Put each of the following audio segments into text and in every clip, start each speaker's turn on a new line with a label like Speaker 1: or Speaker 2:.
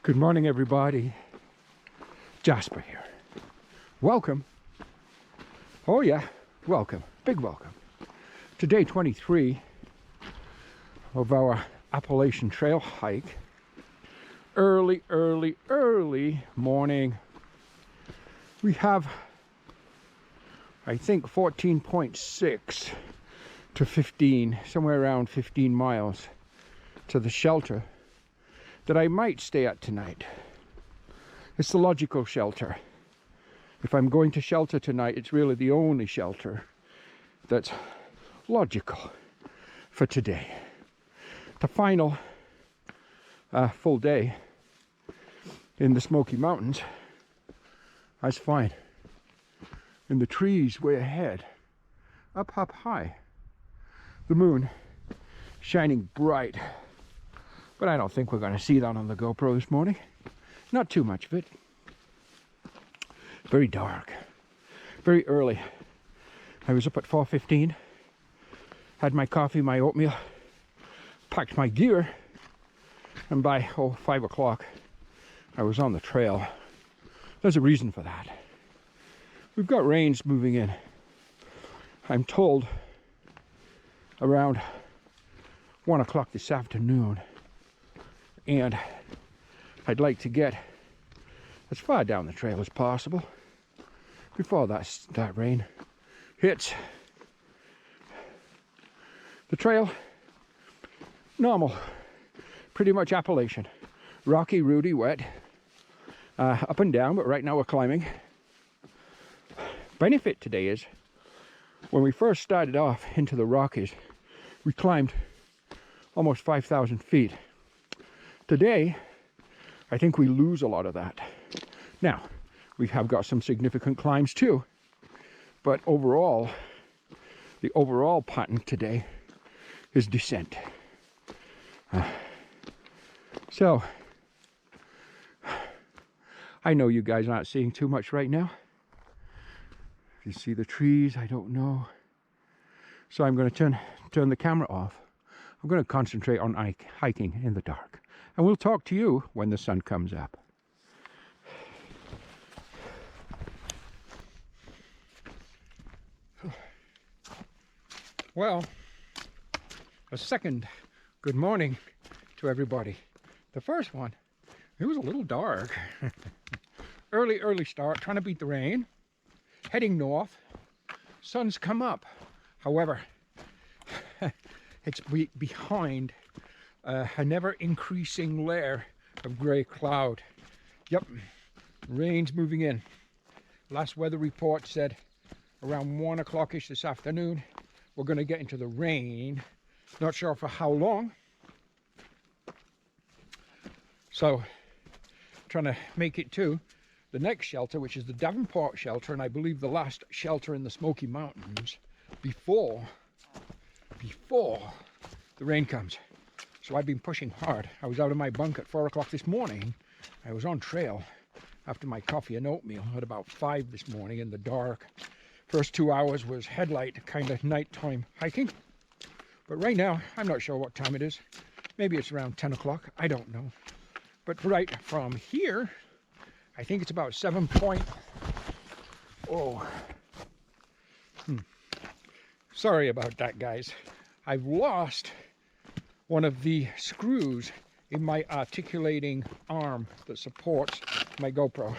Speaker 1: Good morning, everybody. Jasper here. Welcome. Oh yeah, welcome. Big welcome to day 23 of our Appalachian trail hike. Early morning. We have, I think, 14.6 to 15, somewhere around 15 miles to the shelter that I might stay at tonight. It's the logical shelter. If I'm going to shelter tonight, it's really the only shelter that's logical for today. The final full day in the Smoky Mountains, I was fine. In the trees way ahead, up high, the moon shining bright. But I don't think we're going to see that on the GoPro this morning. Not too much of it. Very dark. Very early. I was up at 4:15. Had my coffee, my oatmeal. Packed my gear. And by 5 o'clock, I was on the trail. There's a reason for that. We've got rains moving in. I'm told around 1 o'clock this afternoon. And I'd like to get as far down the trail as possible before that rain hits. The trail, normal, pretty much Appalachian. Rocky, rooty, wet, up and down, but right now we're climbing. Benefit today is, when we first started off into the Rockies, we climbed almost 5,000 feet. Today, I think we lose a lot of that. Now, we have got some significant climbs too, but overall, the overall pattern today is descent. So, I know you guys aren't seeing too much right now. If you see the trees, I don't know. So I'm going to turn the camera off. I'm going to concentrate on hiking in the dark. And we'll talk to you when the sun comes up. Well, a second good morning to everybody. The first one, it was a little dark. Early start, trying to beat the rain. Heading north. Sun's come up. However, it's behind a never increasing layer of gray cloud. Yep, rain's moving in. Last weather report said around 1 o'clock-ish this afternoon, we're going to get into the rain. Not sure for how long. So, trying to make it to the next shelter, which is the Davenport shelter, and I believe the last shelter in the Smoky Mountains before the rain comes. So I've been pushing hard. I was out of my bunk at 4 o'clock this morning. I was on trail after my coffee and oatmeal at about 5 this morning in the dark. First 2 hours was headlight kind of nighttime hiking. But right now, I'm not sure what time it is. Maybe it's around 10 o'clock. I don't know. But right from here, I think it's about 7 point... Oh. Sorry about that, guys. I've lost one of the screws in my articulating arm that supports my GoPro.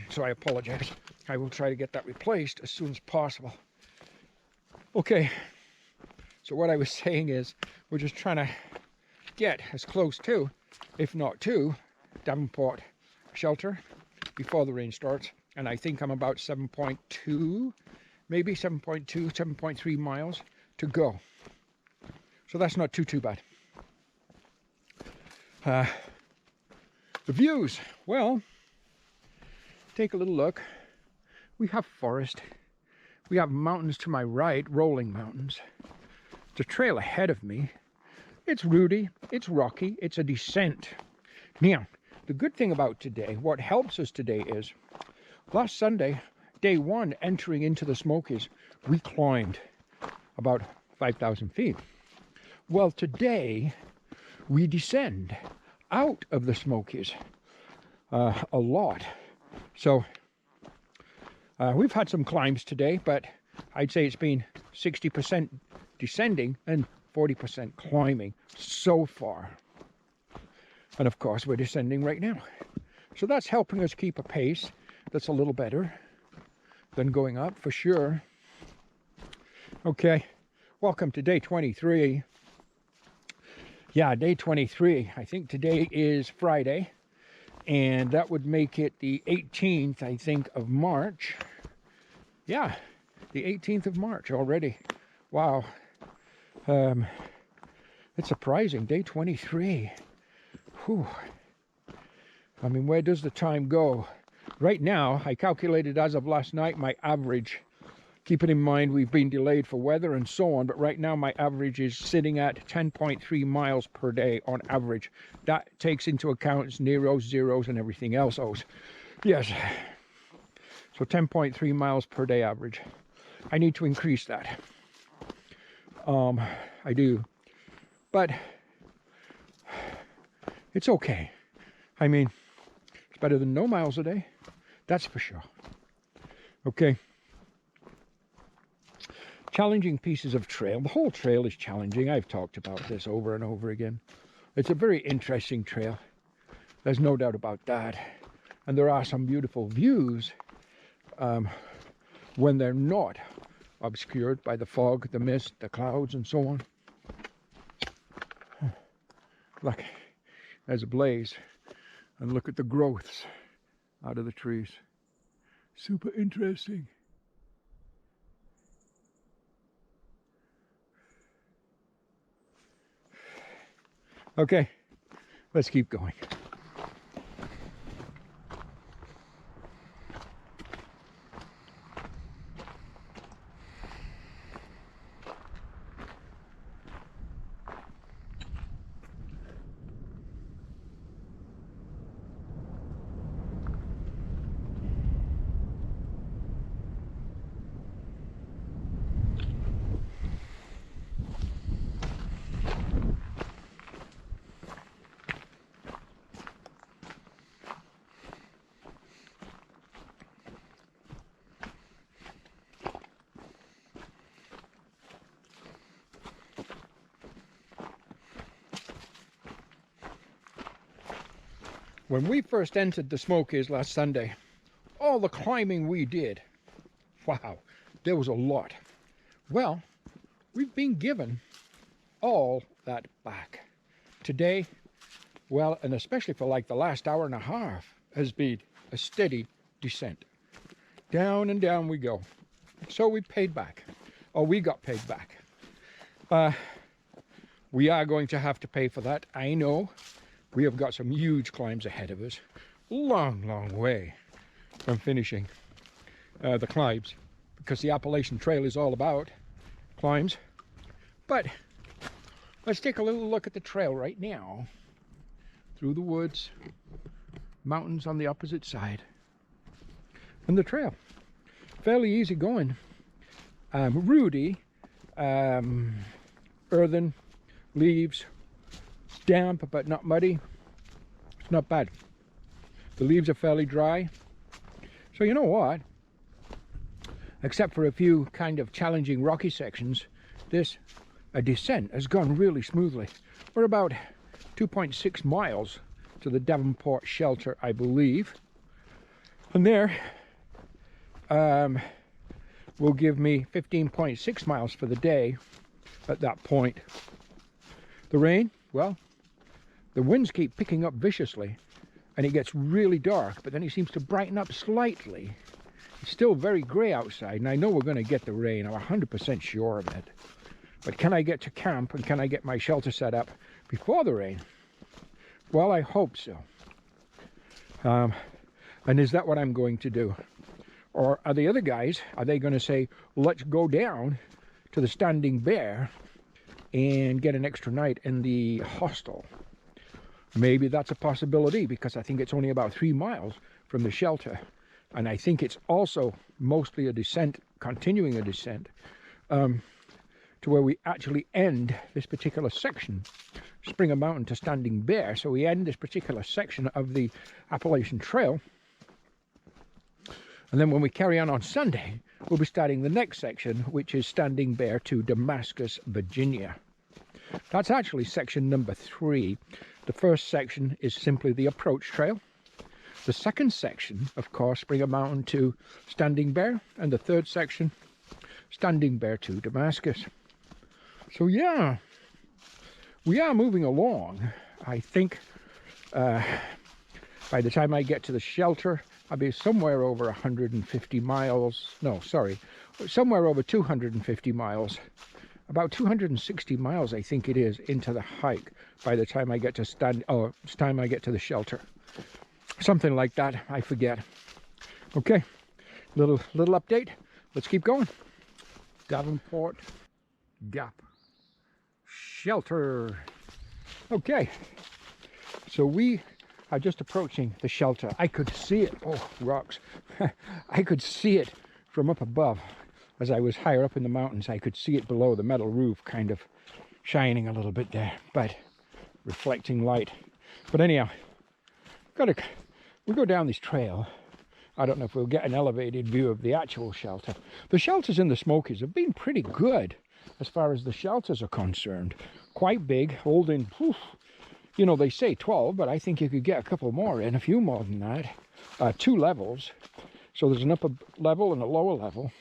Speaker 1: So I apologize. I will try to get that replaced as soon as possible. Okay, so what I was saying is we're just trying to get as close to, if not to, Davenport shelter before the rain starts. And I think I'm about 7.2, maybe 7.2, 7.3 miles to go. So that's not too bad. The views, well, take a little look. We have forest. We have mountains to my right, rolling mountains. The trail ahead of me, it's rooty, it's rocky, it's a descent. Now, the good thing about today, what helps us today is, last Sunday, day one, entering into the Smokies, we climbed about 5,000 feet. Well, today we descend out of the Smokies a lot. So we've had some climbs today, but I'd say it's been 60% descending and 40% climbing so far. And of course, we're descending right now. So that's helping us keep a pace that's a little better than going up, for sure. Okay, welcome to day 23. Yeah, day 23. I think today is Friday, and that would make it the 18th, I think, of March. Yeah, the 18th of March already. Wow. It's surprising, day 23. Whew. I mean, where does the time go? Right now, I calculated as of last night my average. Keeping in mind we've been delayed for weather and so on, but right now my average is sitting at 10.3 miles per day on average. That takes into account zeros, and everything else. Yes. So 10.3 miles per day average. I need to increase that. I do. But it's okay. I mean, it's better than no miles a day. That's for sure. Okay. Challenging pieces of trail. The whole trail is challenging. I've talked about this over and over again. It's a very interesting trail. There's no doubt about that. And there are some beautiful views when they're not obscured by the fog, the mist, the clouds, and so on. Look, there's a blaze. And look at the growths out of the trees. Super interesting. Okay, let's keep going. When we first entered the Smokies last Sunday, all the climbing we did, wow, there was a lot. Well, we've been given all that back. Today, well, and especially for like the last hour and a half, has been a steady descent. Down and down we go. So we paid back, or we got paid back. We are going to have to pay for that, I know. We have got some huge climbs ahead of us. Long, long way from finishing the climbs, because the Appalachian Trail is all about climbs. But let's take a little look at the trail right now. Through the woods, mountains on the opposite side. And the trail, fairly easy going. Rooty, earthen, leaves, damp but not muddy. It's not bad. The leaves are fairly dry. So you know what? Except for a few kind of challenging rocky sections, this descent has gone really smoothly. We're about 2.6 miles to the Davenport shelter, I believe. And there will give me 15.6 miles for the day at that point. The rain, well, the winds keep picking up viciously, and it gets really dark, but then it seems to brighten up slightly. It's still very grey outside, and I know we're going to get the rain. I'm 100% sure of it. But can I get to camp, and can I get my shelter set up before the rain? Well, I hope so. And is that what I'm going to do? Or are the other guys, are they going to say, let's go down to the Standing Bear and get an extra night in the hostel? Maybe that's a possibility, because I think it's only about 3 miles from the shelter. And I think it's also mostly a descent, continuing a descent, to where we actually end this particular section Springer Mountain to Standing Bear. So we end this particular section of the Appalachian Trail. And then when we carry on Sunday, we'll be starting the next section, which is Standing Bear to Damascus, Virginia. That's actually section number 3. The first section is simply the approach trail. The second section, of course, Springer Mountain to Standing Bear. And the third section, Standing Bear to Damascus. So yeah, we are moving along. I think by the time I get to the shelter, I'll be somewhere over 150 miles. No, sorry, somewhere over 250 miles. About 260 miles, I think it is, into the hike by the time I get to the shelter. Something like that, I forget. Okay, little update. Let's keep going. Davenport Gap Shelter. Okay, so we are just approaching the shelter. I could see it. Oh, rocks. I could see it from up above. As I was higher up in the mountains, I could see it below the metal roof, kind of shining a little bit there, but reflecting light. But anyhow, we go down this trail. I don't know if we'll get an elevated view of the actual shelter. The shelters in the Smokies have been pretty good as far as the shelters are concerned. Quite big, holding, you know, they say 12, but I think you could get a couple more in, a few more than that. 2 levels. So there's an upper level and a lower level.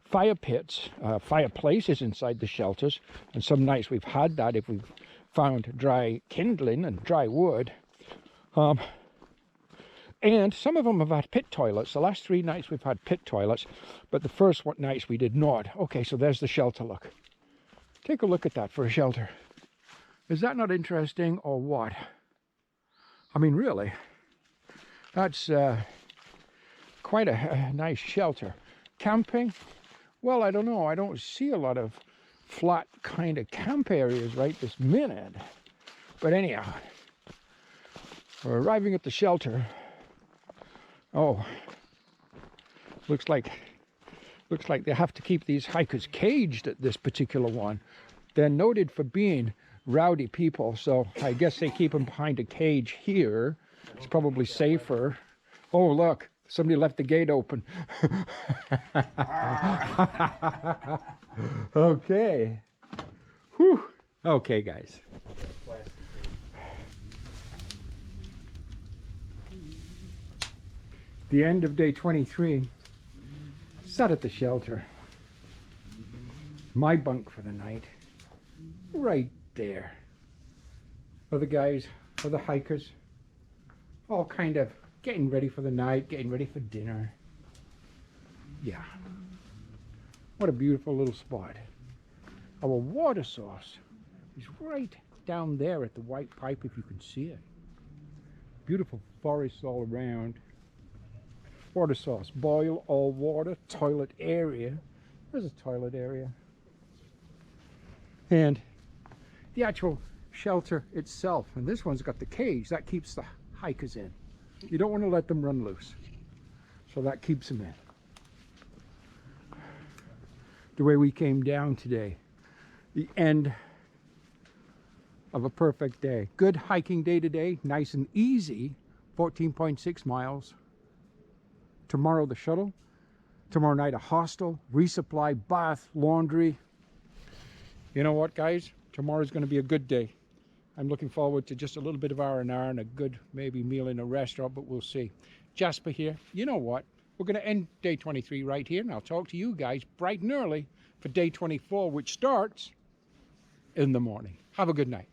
Speaker 1: Fire pits, fireplaces inside the shelters, and some nights we've had that if we've found dry kindling and dry wood. And some of them have had pit toilets. The last 3 nights we've had pit toilets, but the first nights we did not. Okay, so there's the shelter look. Take a look at that for a shelter. Is that not interesting or what? I mean, really, that's quite a nice shelter. Camping? Well, I don't know. I don't see a lot of flat kind of camp areas right this minute. But anyhow, we're arriving at the shelter. Oh, looks like they have to keep these hikers caged at this particular one. They're noted for being rowdy people, so I guess they keep them behind a cage here. It's probably safer. Oh, look. Somebody left the gate open. Okay. Whew. Okay, guys. The end of day 23. Sat at the shelter. My bunk for the night. Right there. Other guys, other hikers, all kind of getting ready for the night, getting ready for dinner. Yeah. What a beautiful little spot. Our water source is right down there at the white pipe, if you can see it. Beautiful forests all around. Water source, boil all water, toilet area. There's a toilet area. And the actual shelter itself. And this one's got the cage that keeps the hikers in. You don't want to let them run loose. So that keeps them in. The way we came down today. The end of a perfect day. Good hiking day today. Nice and easy. 14.6 miles. Tomorrow the shuttle. Tomorrow night a hostel. Resupply, bath, laundry. You know what, guys? Tomorrow's going to be a good day. I'm looking forward to just a little bit of R&R and a good maybe meal in a restaurant, but we'll see. Jasper here. You know what? We're going to end day 23 right here, and I'll talk to you guys bright and early for day 24, which starts in the morning. Have a good night.